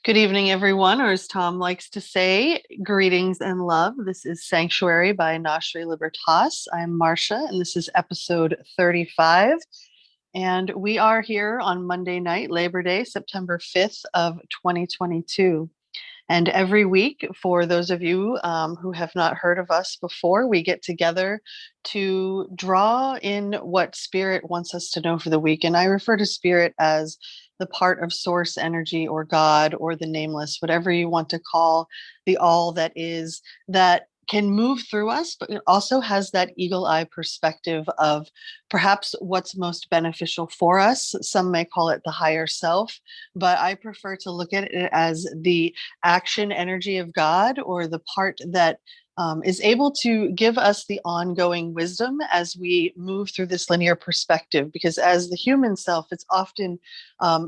Good evening, everyone, or as Tom likes to say, greetings and love. This is Sanctuary by Gnoshery Libertas. I'm Marcia, and this is episode 35. And we are here on Monday night, Labor Day, September 5th of 2022. And every week, for those of you who have not heard of us before, we get together to draw in what Spirit wants us to know for the week. And I refer to Spirit as the part of source energy or God or the nameless, whatever you want to call the all that is, that can move through us, but it also has that eagle eye perspective of perhaps what's most beneficial for us. Some may call it the higher self, but I prefer to look at it as the action energy of God, or the part that is able to give us the ongoing wisdom as we move through this linear perspective. Because as the human self, it's often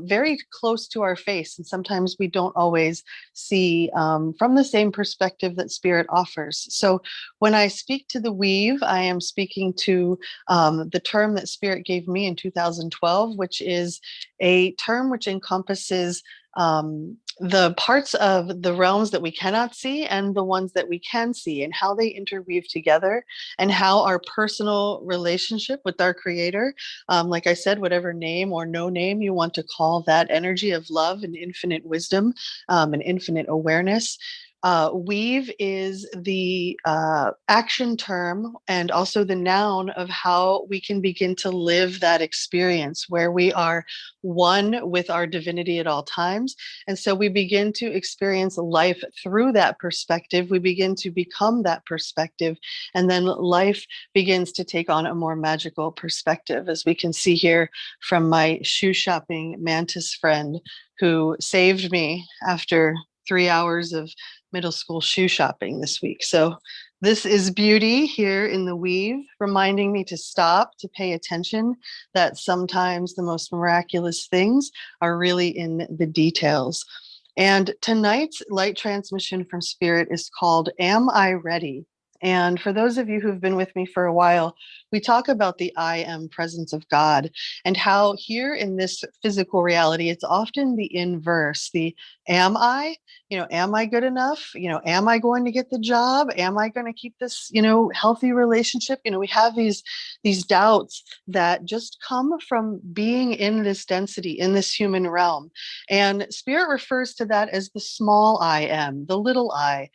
very close to our face, and sometimes we don't always see from the same perspective that Spirit offers. So when I speak to the weave, I am speaking to the term that Spirit gave me in 2012, which is a term which encompasses the parts of the realms that we cannot see and the ones that we can see, and how they interweave together, and how our personal relationship with our Creator, like I said, whatever name or no name you want to call that energy of love and infinite wisdom and infinite awareness. Weave is the action term and also the noun of how we can begin to live that experience where we are one with our divinity at all times. And so we begin to experience life through that perspective. We begin to become that perspective. And then life begins to take on a more magical perspective, as we can see here from my shoe shopping mantis friend who saved me after 3 hours of middle school shoe shopping this week. So this is beauty here in the weave, reminding me to stop, to pay attention, that sometimes the most miraculous things are really in the details. And tonight's light transmission from Spirit is called Am I Ready? And for those of you who've been with me for a while, we talk about the I am presence of God, and how here in this physical reality, it's often the inverse, the am I, am I good enough? Am I going to get the job? Am I going to keep this, healthy relationship? We have these doubts that just come from being in this density, in this human realm. And Spirit refers to that as the small I am, the little I.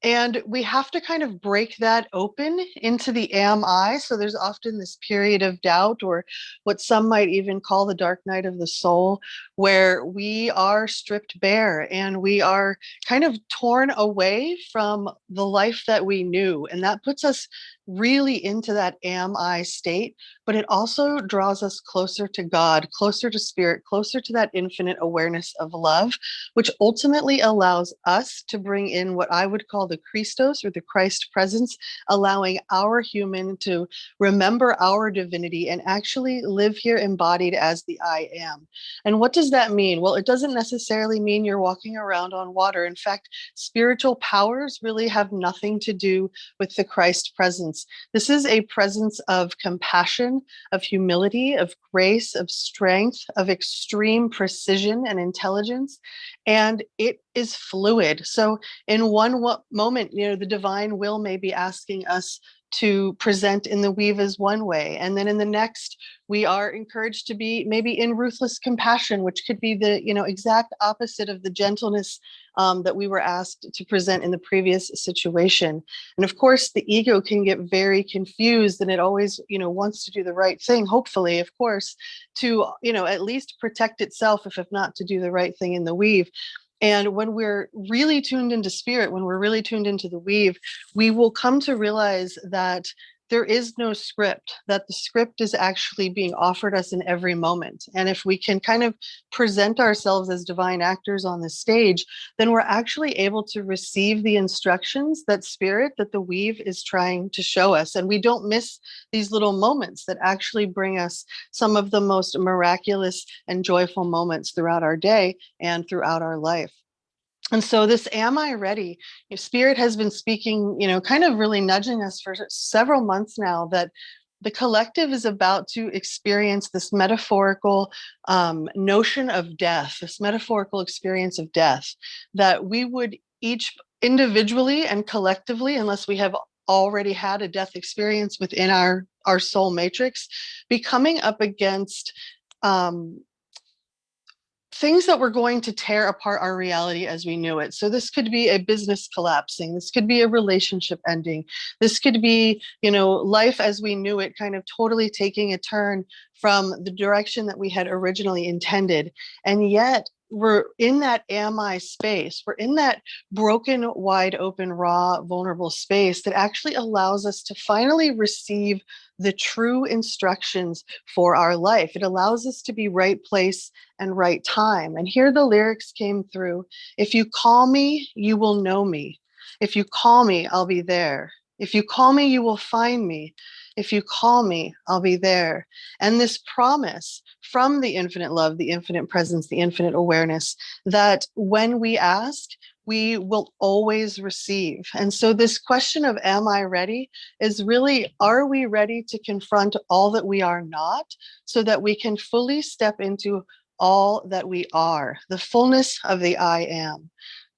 And we have to kind of break that open into the am I. So there's often this period of doubt, or what some might even call the dark night of the soul, where we are stripped bare and we are kind of torn away from the life that we knew. And that puts us really into that am I state, but it also draws us closer to God, closer to Spirit, closer to that infinite awareness of love, which ultimately allows us to bring in what I would call the Christos, or the Christ presence, allowing our human to remember our divinity and actually live here embodied as the I am. And what does that mean? Well, it doesn't necessarily mean you're walking around on water. In fact, spiritual powers really have nothing to do with the Christ presence. This is a presence of compassion, of humility, of grace, of strength, of extreme precision and intelligence. And it is fluid. So in one moment, the divine will may be asking us to present in the weave as one way. And then in the next, we are encouraged to be maybe in ruthless compassion, which could be the exact opposite of the gentleness that we were asked to present in the previous situation. And of course, the ego can get very confused, and it always wants to do the right thing, hopefully, of course, to at least protect itself, if not to do the right thing in the weave. And when we're really tuned into Spirit, when we're really tuned into the weave, we will come to realize that there is no script, that the script is actually being offered us in every moment. And if we can kind of present ourselves as divine actors on the stage, then we're actually able to receive the instructions that Spirit, that the weave is trying to show us. And we don't miss these little moments that actually bring us some of the most miraculous and joyful moments throughout our day and throughout our life. And so this am I ready? Spirit has been speaking, kind of really nudging us for several months now, that the collective is about to experience this metaphorical notion of death, this metaphorical experience of death, that we would each individually and collectively, unless we have already had a death experience within our soul matrix, be coming up against um, things that were going to tear apart our reality as we knew it. So this could be a business collapsing. This could be a relationship ending. This could be, life as we knew it kind of totally taking a turn from the direction that we had originally intended. And yet we're in that am I space. We're in that broken, wide open, raw, vulnerable space that actually allows us to finally receive the true instructions for our life. It allows us to be right place and right time. And here the lyrics came through. If you call me, you will know me. If you call me, I'll be there. If you call me, you will find me. If you call me, I'll be there. And this promise from the infinite love, the infinite presence, the infinite awareness, that when we ask, we will always receive. And so this question of am I ready is really, are we ready to confront all that we are not, so that we can fully step into all that we are, the fullness of the I am.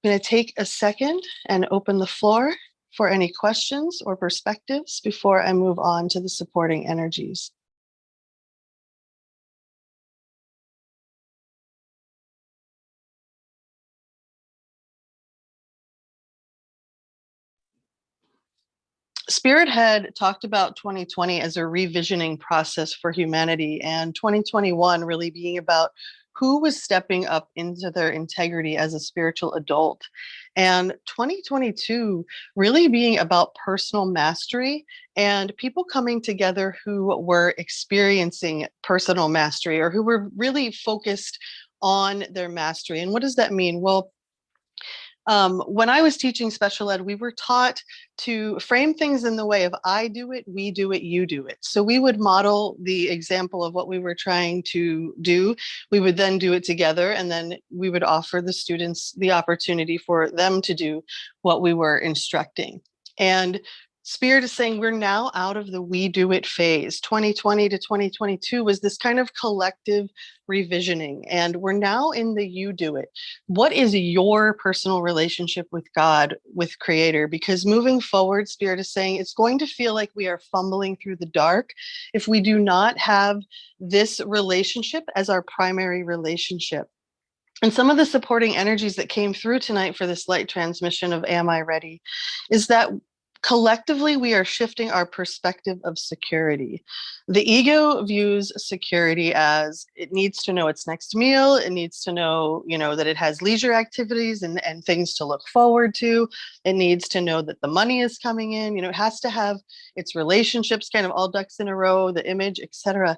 I'm going to take a second and open the floor for any questions or perspectives before I move on to the supporting energies. Spirit had talked about 2020 as a revisioning process for humanity, and 2021 really being about who was stepping up into their integrity as a spiritual adult. And 2022 really being about personal mastery and people coming together who were experiencing personal mastery, or who were really focused on their mastery. And what does that mean? Well, when I was teaching special ed, we were taught to frame things in the way of I do it, we do it, you do it. So we would model the example of what we were trying to do. We would then do it together, and then we would offer the students the opportunity for them to do what we were instructing. And Spirit is saying we're now out of the we do it phase. 2020 to 2022 was this kind of collective revisioning, and we're now in the you do it. What is your personal relationship with God, with Creator? Because moving forward, Spirit is saying it's going to feel like we are fumbling through the dark if we do not have this relationship as our primary relationship. And some of the supporting energies that came through tonight for this light transmission of Am I Ready is that collectively we are shifting our perspective of security. The ego views security as it needs to know its next meal, it needs to know, that it has leisure activities and things to look forward to. It needs to know that the money is coming in, it has to have its relationships kind of all ducks in a row, the image, etc.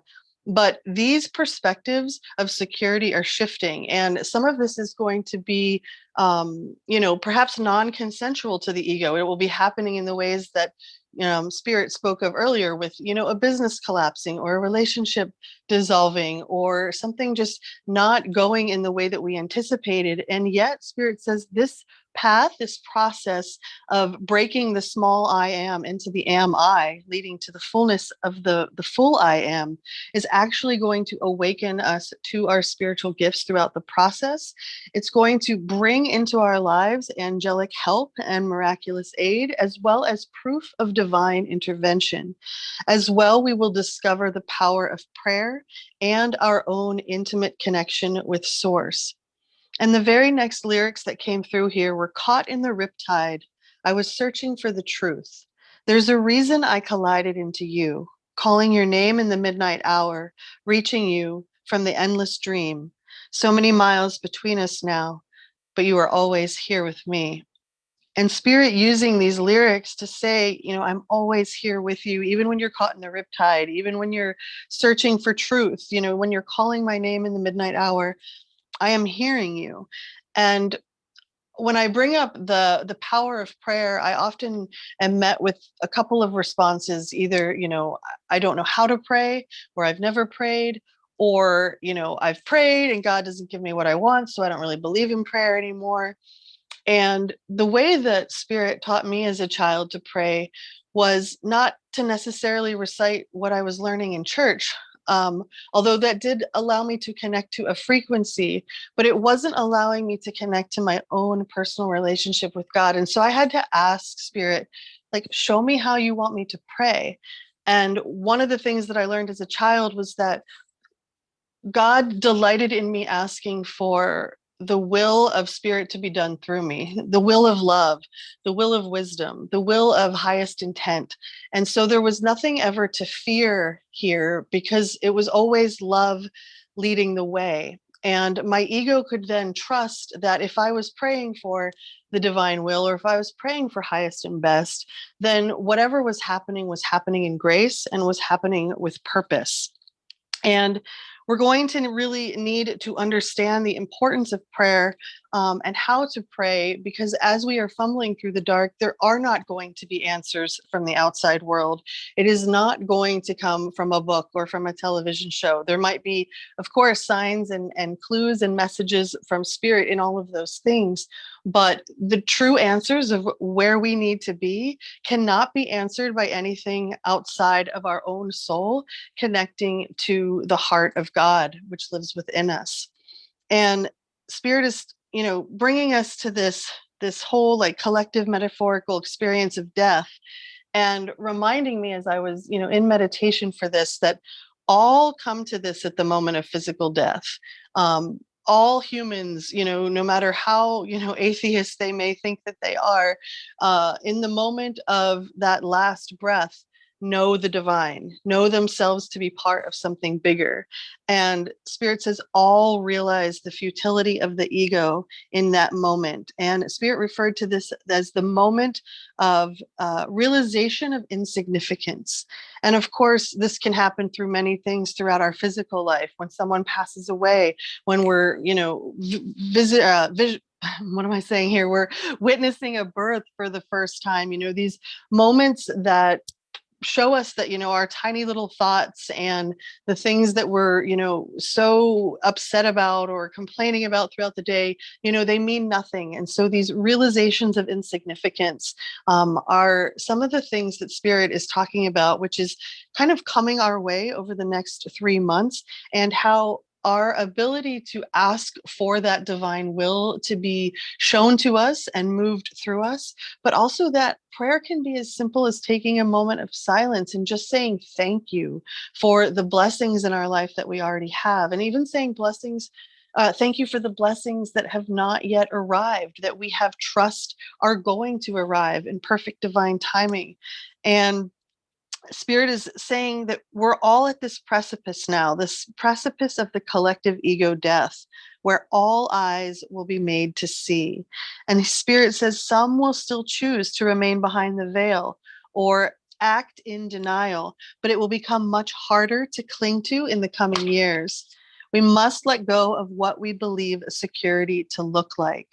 But these perspectives of security are shifting, and some of this is going to be, perhaps non-consensual to the ego. It will be happening in the ways that Spirit spoke of earlier, with a business collapsing or a relationship dissolving or something just not going in the way that we anticipated. And yet, Spirit says this path, this process of breaking the small I am into the am I, leading to the fullness of the full I am, is actually going to awaken us to our spiritual gifts throughout the process. It's going to bring into our lives angelic help and miraculous aid, as well as proof of divine intervention. As well, we will discover the power of prayer and our own intimate connection with Source. And the very next lyrics that came through here were caught in the riptide. I was searching for the truth. There's a reason I collided into you, calling your name in the midnight hour, reaching you from the endless dream. So many miles between us now, but you are always here with me. And Spirit using these lyrics to say, I'm always here with you, even when you're caught in the riptide, even when you're searching for truth, when you're calling my name in the midnight hour, I am hearing you. And when I bring up the power of prayer, I often am met with a couple of responses. Either, I don't know how to pray, or I've never prayed, or, I've prayed and God doesn't give me what I want, so I don't really believe in prayer anymore. And the way that Spirit taught me as a child to pray was not to necessarily recite what I was learning in church, although that did allow me to connect to a frequency, but it wasn't allowing me to connect to my own personal relationship with God. And so I had to ask Spirit, like, show me how you want me to pray. And one of the things that I learned as a child was that God delighted in me asking for the will of Spirit to be done through me, the will of love, the will of wisdom, the will of highest intent. And so there was nothing ever to fear here because it was always love leading the way. And my ego could then trust that if I was praying for the divine will, or if I was praying for highest and best, then whatever was happening in grace and was happening with purpose. And we're going to really need to understand the importance of prayer, and how to pray, because as we are fumbling through the dark, there are not going to be answers from the outside world. It is not going to come from a book or from a television show. There might be, of course, signs and clues and messages from Spirit in all of those things. But the true answers of where we need to be cannot be answered by anything outside of our own soul connecting to the heart of God, which lives within us. And Spirit is, bringing us to this whole like collective metaphorical experience of death, and reminding me as I was, in meditation for this, that all come to this at the moment of physical death. All humans, no matter how, atheist they may think that they are, in the moment of that last breath, know the divine, know themselves to be part of something bigger. And Spirit says all realize the futility of the ego in that moment. And Spirit referred to this as the moment of realization of insignificance. And of course, this can happen through many things throughout our physical life. When someone passes away, when we're, what am I saying here? We're witnessing a birth for the first time, these moments that show us that, our tiny little thoughts and the things that we're, so upset about or complaining about throughout the day, they mean nothing. And so these realizations of insignificance, are some of the things that Spirit is talking about, which is kind of coming our way over the next 3 months, and how our ability to ask for that divine will to be shown to us and moved through us, but also that prayer can be as simple as taking a moment of silence and just saying thank you for the blessings in our life that we already have, and even saying thank you for the blessings that have not yet arrived, that we have trust are going to arrive in perfect divine timing. And Spirit is saying that we're all at this precipice now, this precipice of the collective ego death, where all eyes will be made to see. And Spirit says some will still choose to remain behind the veil or act in denial, but it will become much harder to cling to in the coming years. We must let go of what we believe security to look like.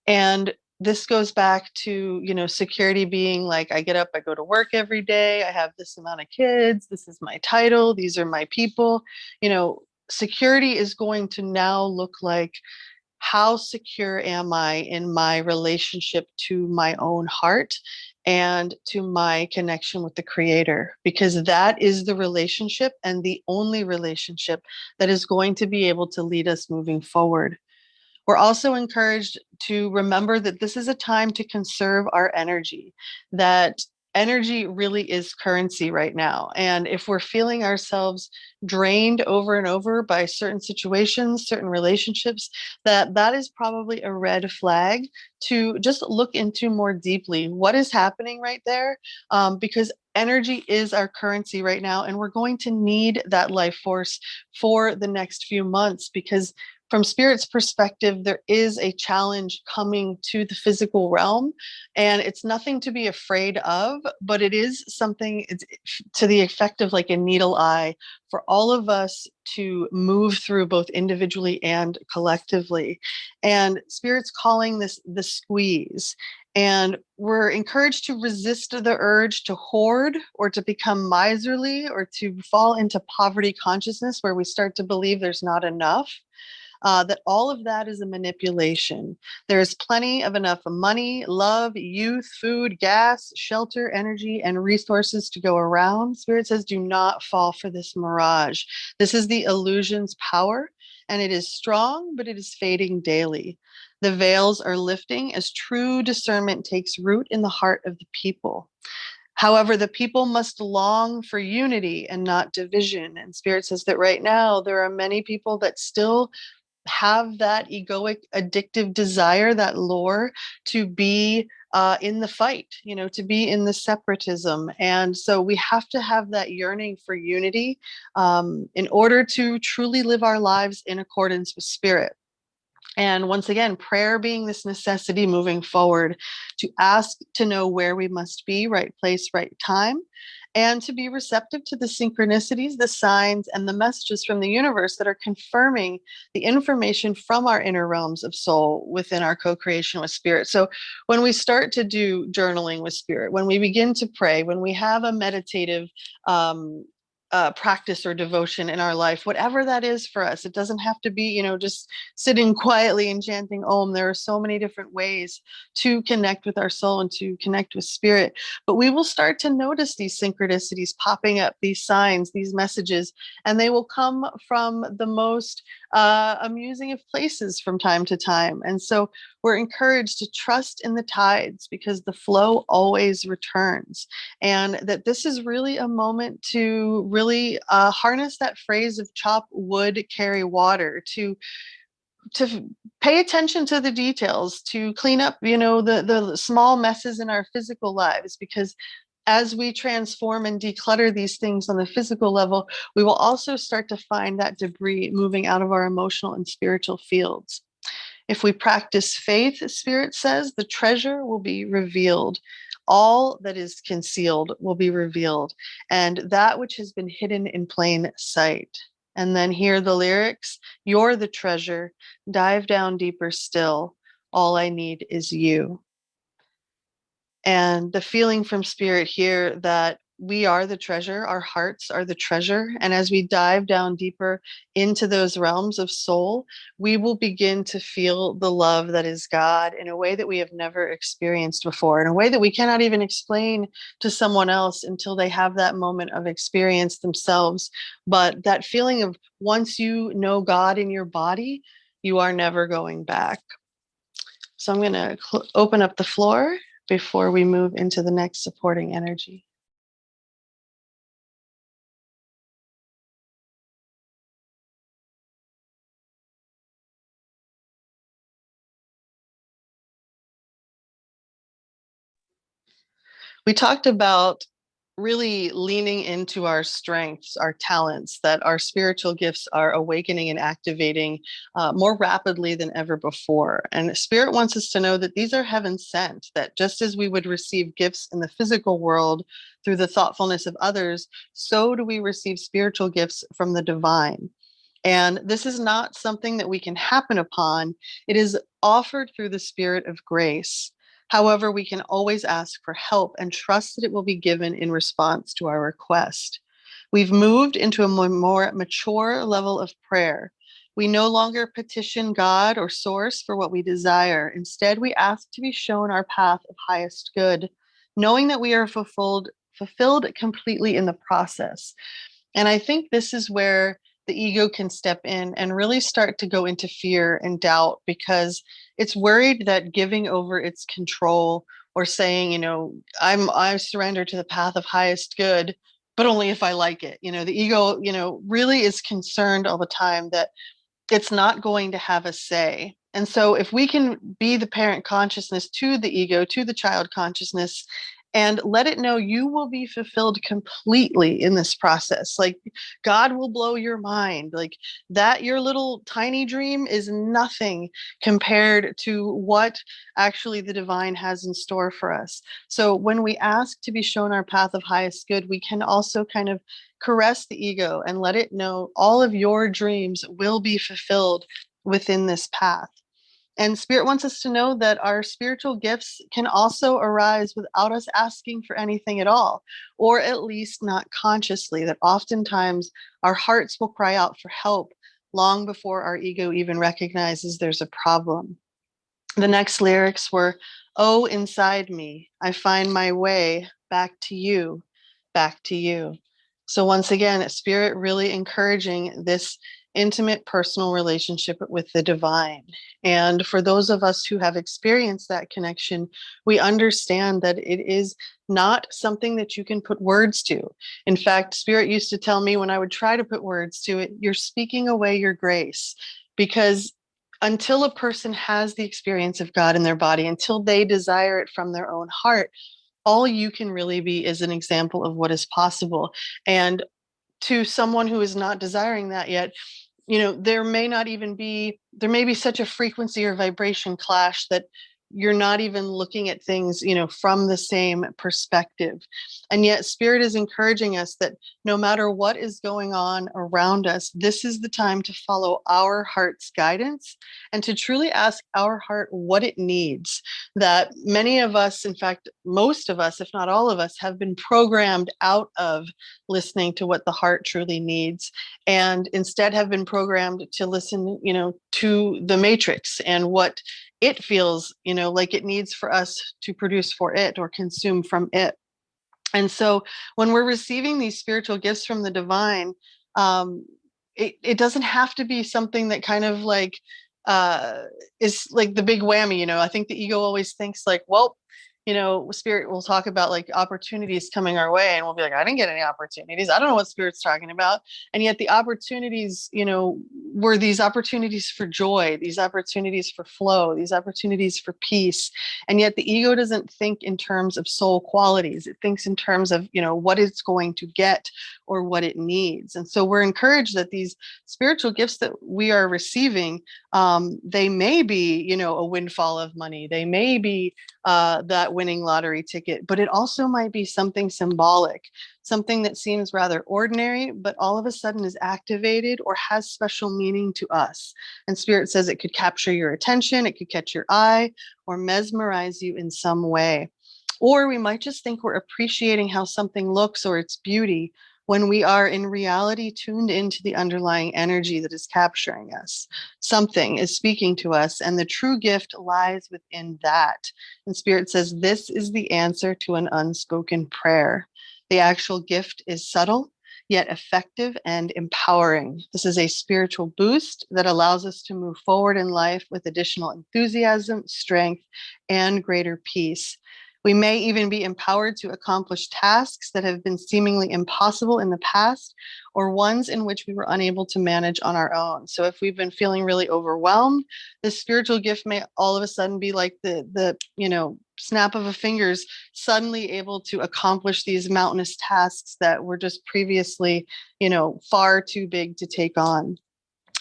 And this goes back to, security being like, I get up, I go to work every day, I have this amount of kids, this is my title, these are my people. Security is going to now look like, how secure am I in my relationship to my own heart and to my connection with the Creator? Because that is the relationship and the only relationship that is going to be able to lead us moving forward. We're also encouraged to remember that this is a time to conserve our energy, that energy really is currency right now. And if we're feeling ourselves drained over and over by certain situations, certain relationships, that is probably a red flag to just look into more deeply what is happening right there, because energy is our currency right now, and we're going to need that life force for the next few months, because from Spirit's perspective, there is a challenge coming to the physical realm, and it's nothing to be afraid of, but it is something to the effect of like a needle eye for all of us to move through, both individually and collectively. And Spirit's calling this the squeeze. And we're encouraged to resist the urge to hoard or to become miserly or to fall into poverty consciousness, where we start to believe there's not enough. that all of that is a manipulation. There's plenty of enough money, love, youth, food, gas, shelter, energy, and resources to go around. Spirit says, do not fall for this mirage. This is the illusion's power, and it is strong, but it is fading daily. The veils are lifting as true discernment takes root in the heart of the people. However, the people must long for unity and not division. And Spirit says that right now there are many people that still have that egoic, addictive desire, that lure to be in the fight, to be in the separatism. And so we have to have that yearning for unity in order to truly live our lives in accordance with Spirit. And once again, prayer being this necessity moving forward to ask to know where we must be, right place, right time, and to be receptive to the synchronicities, the signs, and the messages from the universe that are confirming the information from our inner realms of soul within our co-creation with Spirit. So when we start to do journaling with Spirit, when we begin to pray, when we have a meditative practice or devotion in our life, whatever that is for us. It doesn't have to be, just sitting quietly and chanting Om. There are so many different ways to connect with our soul and to connect with Spirit. But we will start to notice these synchronicities popping up, these signs, these messages, and they will come from the most amusing of places from time to time. And so we're encouraged to trust in the tides because the flow always returns. And that this is really a moment to really harness that phrase of chop wood, carry water, to pay attention to the details, to clean up, the small messes in our physical lives, because as we transform and declutter these things on the physical level, we will also start to find that debris moving out of our emotional and spiritual fields. If we practice faith, Spirit says, the treasure will be revealed. All that is concealed will be revealed, and that which has been hidden in plain sight. And then hear the lyrics, you're the treasure, dive down deeper still. All I need is you. And the feeling from Spirit here that we are the treasure, our hearts are the treasure. And as we dive down deeper into those realms of soul, we will begin to feel the love that is God in a way that we have never experienced before, in a way that we cannot even explain to someone else until they have that moment of experience themselves. But that feeling of once you know God in your body, you are never going back. So I'm going to open up the floor before we move into the next supporting energy. We talked about really leaning into our strengths, our talents, that our spiritual gifts are awakening and activating more rapidly than ever before. And Spirit wants us to know that these are heaven sent, that just as we would receive gifts in the physical world through the thoughtfulness of others, so do we receive spiritual gifts from the divine. And this is not something that we can happen upon. It is offered through the Spirit of grace. However, we can always ask for help and trust that it will be given in response to our request. We've moved into a more mature level of prayer. We no longer petition God or Source for what we desire. Instead, we ask to be shown our path of highest good, knowing that we are fulfilled completely in the process. And I think this is where the ego can step in and really start to go into fear and doubt, because it's worried that giving over its control or saying, I surrender to the path of highest good, but only if I like it. The ego, really is concerned all the time that it's not going to have a say. And so if we can be the parent consciousness to the ego, to the child consciousness, and let it know you will be fulfilled completely in this process. Like God will blow your mind. Like that, your little tiny dream is nothing compared to what actually the divine has in store for us. So when we ask to be shown our path of highest good, we can also kind of caress the ego and let it know all of your dreams will be fulfilled within this path. And Spirit wants us to know that our spiritual gifts can also arise without us asking for anything at all, or at least not consciously, that oftentimes our hearts will cry out for help, long before our ego even recognizes there's a problem. The next lyrics were, "Oh, inside me, I find my way back to you, back to you." So, once again, Spirit really encouraging this intimate personal relationship with the divine. And for those of us who have experienced that connection, we understand that it is not something that you can put words to. In fact, Spirit used to tell me when I would try to put words to it, you're speaking away your grace, because until a person has the experience of God in their body, until they desire it from their own heart, all you can really be is an example of what is possible. And to someone who is not desiring that yet, there may be such a frequency or vibration clash that you're not even looking at things, from the same perspective. And yet Spirit is encouraging us that no matter what is going on around us, this is the time to follow our heart's guidance and to truly ask our heart what it needs. That many of us, in fact, most of us, if not all of us, have been programmed out of listening to what the heart truly needs, and instead have been programmed to listen, to the matrix and what it feels, like it needs for us to produce for it or consume from it. And so when we're receiving these spiritual gifts from the divine, um, it doesn't have to be something that kind of like uh, is like the big whammy. I think the ego always thinks like, well, Spirit will talk about like opportunities coming our way, and we'll be like, I didn't get any opportunities. I don't know what Spirit's talking about. And yet the opportunities, were these opportunities for joy, these opportunities for flow, these opportunities for peace. And yet the ego doesn't think in terms of soul qualities. It thinks in terms of, what it's going to get or what it needs. And so we're encouraged that these spiritual gifts that we are receiving, they may be, a windfall of money. They may be that winning lottery ticket, but it also might be something symbolic, something that seems rather ordinary, but all of a sudden is activated or has special meaning to us. And Spirit says it could capture your attention, it could catch your eye, or mesmerize you in some way. Or we might just think we're appreciating how something looks or its beauty, when we are in reality tuned into the underlying energy that is capturing us. Something is speaking to us, and the true gift lies within that. And Spirit says this is the answer to an unspoken prayer. The actual gift is subtle, yet effective and empowering. This is a spiritual boost that allows us to move forward in life with additional enthusiasm, strength, and greater peace. We may even be empowered to accomplish tasks that have been seemingly impossible in the past, or ones in which we were unable to manage on our own. So if we've been feeling really overwhelmed, this spiritual gift may all of a sudden be like the snap of a fingers, suddenly able to accomplish these mountainous tasks that were just previously, far too big to take on.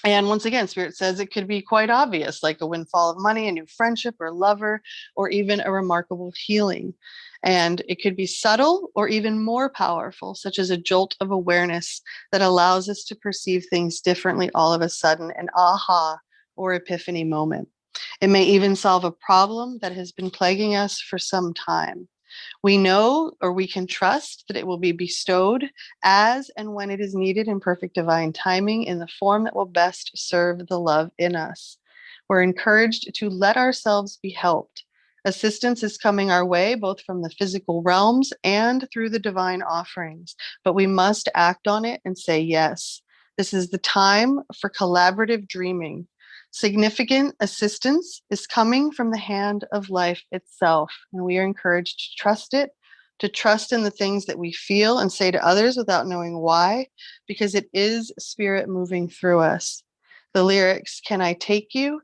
And once again, Spirit says it could be quite obvious, like a windfall of money, a new friendship or lover, or even a remarkable healing. And it could be subtle or even more powerful, such as a jolt of awareness that allows us to perceive things differently all of a sudden, an aha or epiphany moment. It may even solve a problem that has been plaguing us for some time. We know, or we can trust, that it will be bestowed as and when it is needed in perfect divine timing in the form that will best serve the love in us. We're encouraged to let ourselves be helped. Assistance is coming our way, both from the physical realms and through the divine offerings, but we must act on it and say yes. This is the time for collaborative dreaming. Significant assistance is coming from the hand of life itself, and we are encouraged to trust it, to trust in the things that we feel and say to others without knowing why, because it is Spirit moving through us. The lyrics, "Can I take you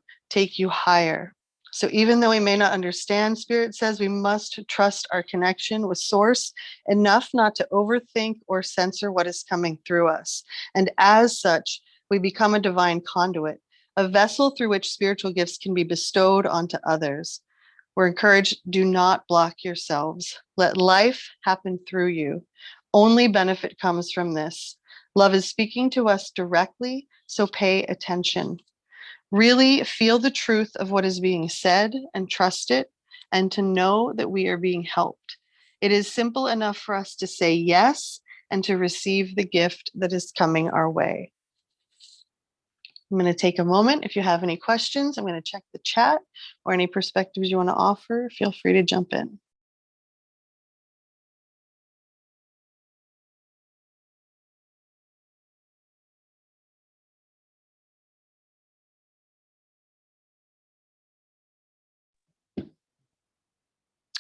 higher?" So even though we may not understand, Spirit says we must trust our connection with Source enough not to overthink or censor what is coming through us. And as such, we become a divine conduit, a vessel through which spiritual gifts can be bestowed onto others. We're encouraged, do not block yourselves. Let life happen through you. Only benefit comes from this. Love is speaking to us directly, so pay attention. Really feel the truth of what is being said and trust it, and to know that we are being helped. It is simple enough for us to say yes and to receive the gift that is coming our way. I'm going to take a moment. If you have any questions, I'm going to check the chat, or any perspectives you want to offer. Feel free to jump in.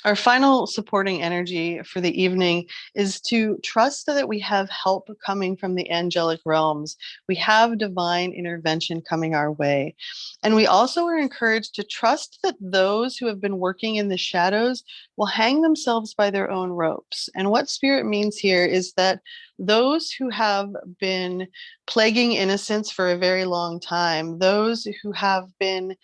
Our final supporting energy for the evening is to trust that we have help coming from the angelic realms. We have divine intervention coming our way. And we also are encouraged to trust that those who have been working in the shadows will hang themselves by their own ropes. And what Spirit means here is that those who have been plaguing innocence for a very long time, those who have been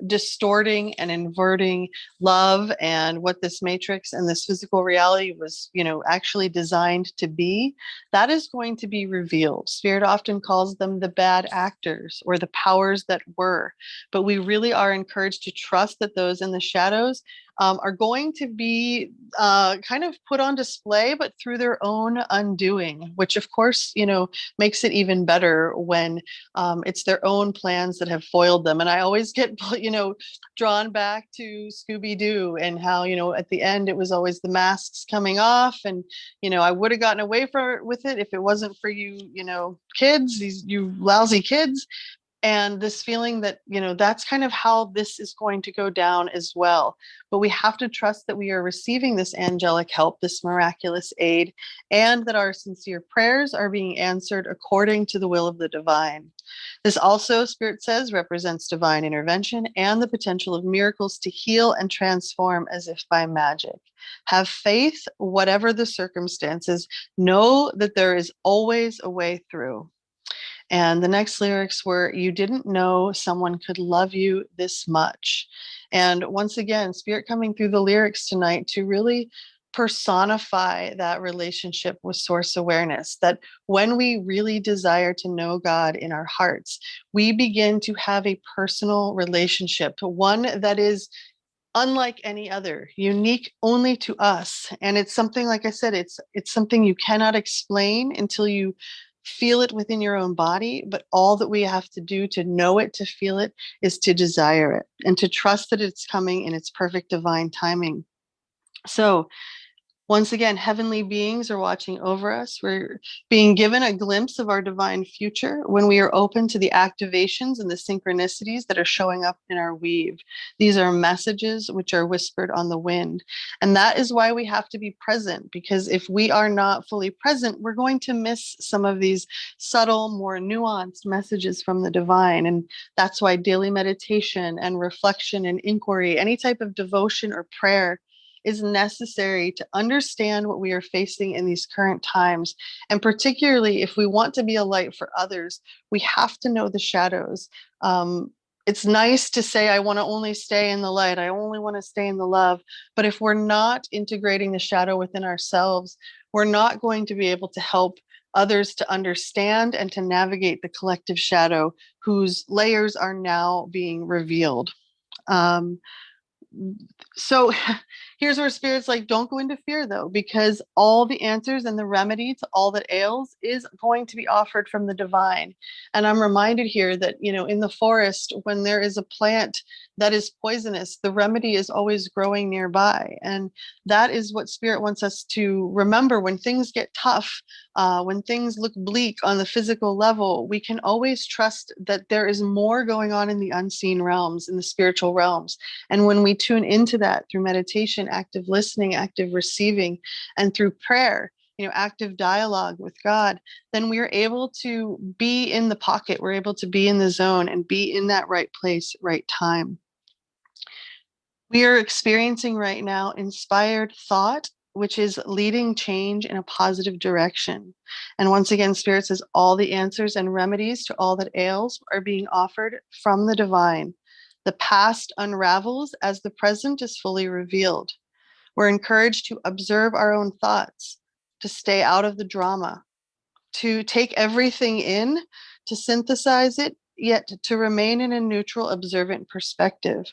distorting and inverting love and what this matrix and this physical reality was, actually designed to be, that is going to be revealed. Spirit often calls them the bad actors or the powers that were, but we really are encouraged to trust that those in the shadows are going to be kind of put on display, but through their own undoing, which of course, makes it even better when it's their own plans that have foiled them. And I always get, drawn back to Scooby-Doo and how, at the end it was always the masks coming off. And, I would have gotten away with it if it wasn't for you, kids, you lousy kids. And this feeling that, that's kind of how this is going to go down as well. But we have to trust that we are receiving this angelic help, this miraculous aid, and that our sincere prayers are being answered according to the will of the divine. This also, Spirit says, represents divine intervention and the potential of miracles to heal and transform as if by magic. Have faith, whatever the circumstances. Know that there is always a way through. And the next lyrics were, "You didn't know someone could love you this much." And once again, Spirit coming through the lyrics tonight to really personify that relationship with source awareness, that when we really desire to know God in our hearts, we begin to have a personal relationship, one that is unlike any other, unique only to us. And it's something, like I said, it's something you cannot explain until you feel it within your own body. But all that we have to do to know it, to feel it, is to desire it and to trust that it's coming in its perfect divine timing. So once again, heavenly beings are watching over us. We're being given a glimpse of our divine future when we are open to the activations and the synchronicities that are showing up in our weave. These are messages which are whispered on the wind. And that is why we have to be present, because if we are not fully present, we're going to miss some of these subtle, more nuanced messages from the divine. And that's why daily meditation and reflection and inquiry, any type of devotion or prayer, is necessary to understand what we are facing in these current times. And particularly if we want to be a light for others, we have to know the shadows. It's nice to say, I want to only stay in the light, I only want to stay in the love. But if we're not integrating the shadow within ourselves, we're not going to be able to help others to understand and to navigate the collective shadow whose layers are now being revealed. Um, so here's where Spirit's like, don't go into fear though, because all the answers and the remedy to all that ails is going to be offered from the divine. And I'm reminded here that, in the forest, when there is a plant that is poisonous, the remedy is always growing nearby. And that is what Spirit wants us to remember when things get tough, when things look bleak on the physical level. We can always trust that there is more going on in the unseen realms, in the spiritual realms. And when we tune into that through meditation, active listening, active receiving, and through prayer, active dialogue with God, then we are able to be in the pocket. We're able to be in the zone and be in that right place, right time. We are experiencing right now inspired thought, which is leading change in a positive direction. And once again, Spirit says all the answers and remedies to all that ails are being offered from the divine. The past unravels as the present is fully revealed. We're encouraged to observe our own thoughts, to stay out of the drama, to take everything in, to synthesize it, yet to remain in a neutral, observant perspective.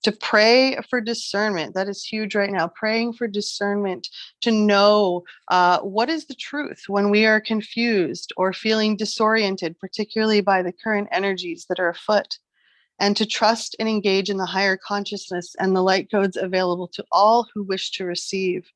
to pray for discernment. That is huge right now. Praying for discernment to know what is the truth when we are confused or feeling disoriented, particularly by the current energies that are afoot, and to trust and engage in the higher consciousness and the light codes available to all who wish to receive.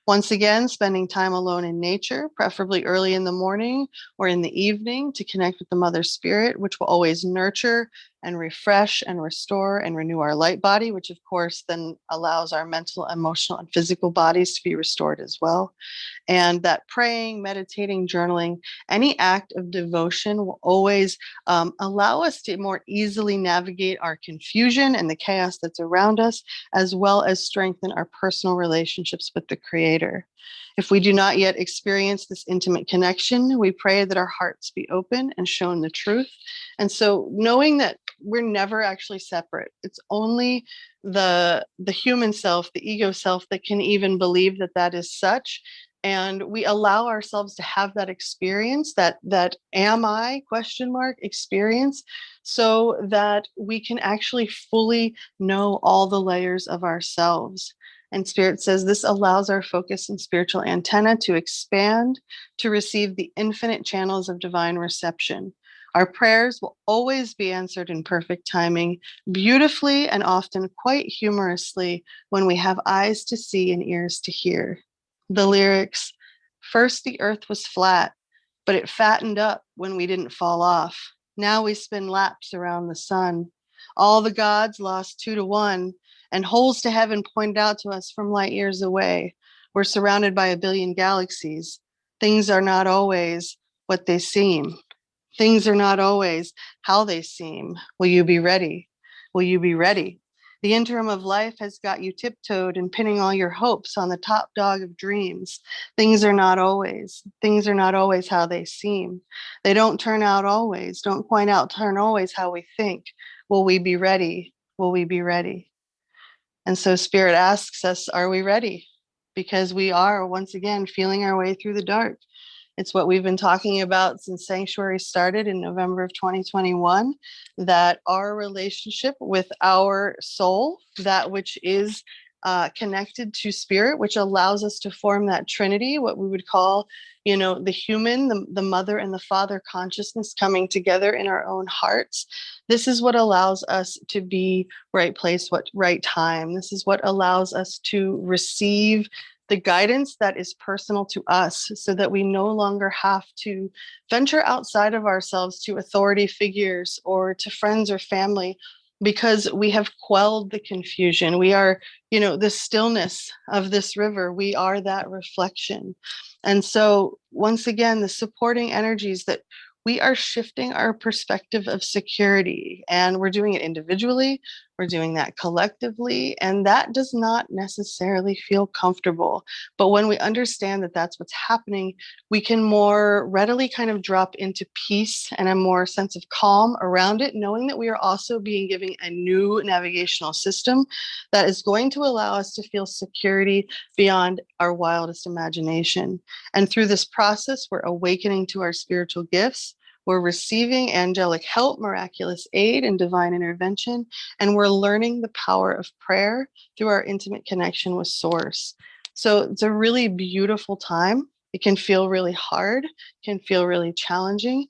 Once again, spending time alone in nature, preferably early in the morning or in the evening, to connect with the Mother Spirit, which will always nurture and refresh and restore and renew our light body, which of course then allows our mental, emotional, and physical bodies to be restored as well. And that praying, meditating, journaling, any act of devotion will always allow us to more easily navigate our confusion and the chaos that's around us, as well as strengthen our personal relationships with the Creator. If we do not yet experience this intimate connection, we pray that our hearts be open and shown the truth. And so knowing that we're never actually separate, it's only the human self, the ego self, that can even believe that that is such. And we allow ourselves to have that experience, that am I question mark experience, so that we can actually fully know all the layers of ourselves. And Spirit says this allows our focus and spiritual antenna to expand to receive the infinite channels of divine reception. Our prayers will always be answered in perfect timing, beautifully and often quite humorously, when we have eyes to see and ears to hear. The lyrics, first the earth was flat, but it fattened up when we didn't fall off. Now we spin laps around the sun. All the gods lost 2 to 1, and holes to heaven pointed out to us from light years away. We're surrounded by a billion galaxies. Things are not always what they seem. Things are not always how they seem. Will you be ready? Will you be ready? The interim of life has got you tiptoed and pinning all your hopes on the top dog of dreams. Things are not always. Things are not always how they seem. They don't turn out always. Don't point out, turn always how we think. Will we be ready? Will we be ready? And so Spirit asks us, are we ready? Because we are, once again, feeling our way through the dark. It's what we've been talking about since Sanctuary started in November of 2021, that our relationship with our soul, that which is connected to Spirit, which allows us to form that Trinity, what we would call, the human, the mother and the father consciousness coming together in our own hearts. This is what allows us to be right place, right time. This is what allows us to receive the guidance that is personal to us, so that we no longer have to venture outside of ourselves to authority figures or to friends or family, because we have quelled the confusion. We are, the stillness of this river. We are that reflection. And so once again, the supporting energies that we are shifting our perspective of security, and we're doing it individually, we're doing that collectively, and that does not necessarily feel comfortable. But when we understand that that's what's happening, we can more readily kind of drop into peace and a more sense of calm around it, knowing that we are also being given a new navigational system that is going to allow us to feel security beyond our wildest imagination. And through this process, we're awakening to our spiritual gifts. We're receiving angelic help, miraculous aid, and divine intervention. And we're learning the power of prayer through our intimate connection with Source. So it's a really beautiful time. It can feel really hard, can feel really challenging.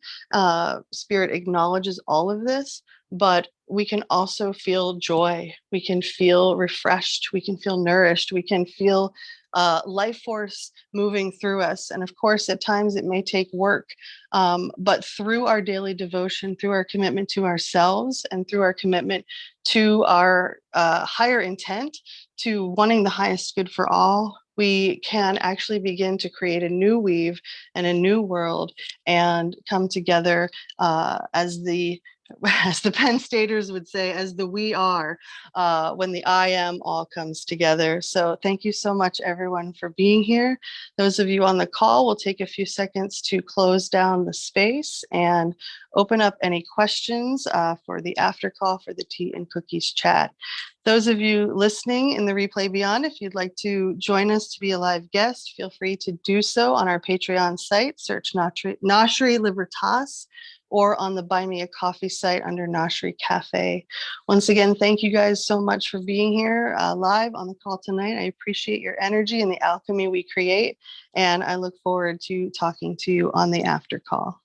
Spirit acknowledges all of this, but we can also feel joy. We can feel refreshed. We can feel nourished. We can feel life force moving through us. And of course, at times it may take work, but through our daily devotion, through our commitment to ourselves, and through our commitment to our higher intent, to wanting the highest good for all, we can actually begin to create a new weave and a new world, and come together as the Penn Staters would say, as the we are, when the I am all comes together. So thank you so much, everyone, for being here. Those of you on the call, will take a few seconds to close down the space and open up any questions for the after call for the tea and cookies chat. Those of you listening in the replay beyond, if you'd like to join us to be a live guest, feel free to do so on our Patreon site. Search Gnoshery Libertas or on the Buy Me a Coffee site under Gnoshery Cafe. Once again, thank you guys so much for being here live on the call tonight. I appreciate your energy and the alchemy we create, and I look forward to talking to you on the after call.